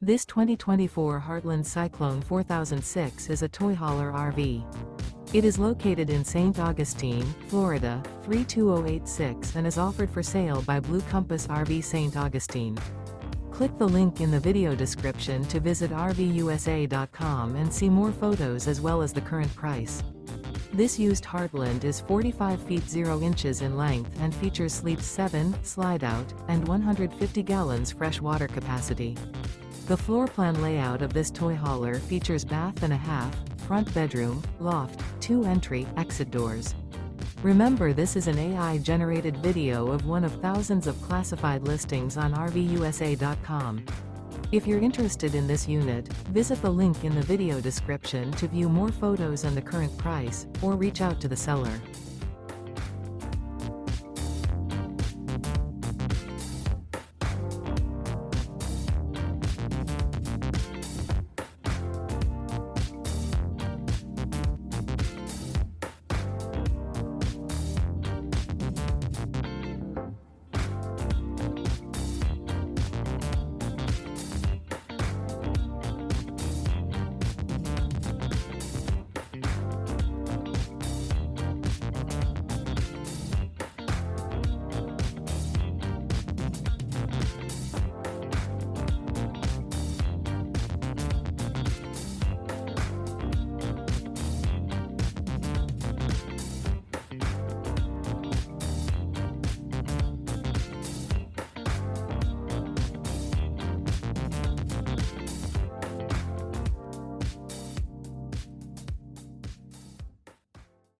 This 2024 Heartland Cyclone 4006 is a toy hauler RV. It is located in St. Augustine, Florida, 32086 and is offered for sale by Blue Compass RV St. Augustine. Click the link in the video description to visit RVUSA.com and see more photos as well as the current price. This used Heartland is 45 feet 0 inches in length and features sleeps 7, Slideout, and 150 gallons fresh water capacity. The floor plan layout of this toy hauler features bath and a half, front bedroom, loft, 2 entry, exit doors. Remember, this is an AI-generated video of one of thousands of classified listings on RVUSA.com. If you're interested in this unit, visit the link in the video description to view more photos and the current price, or reach out to the seller.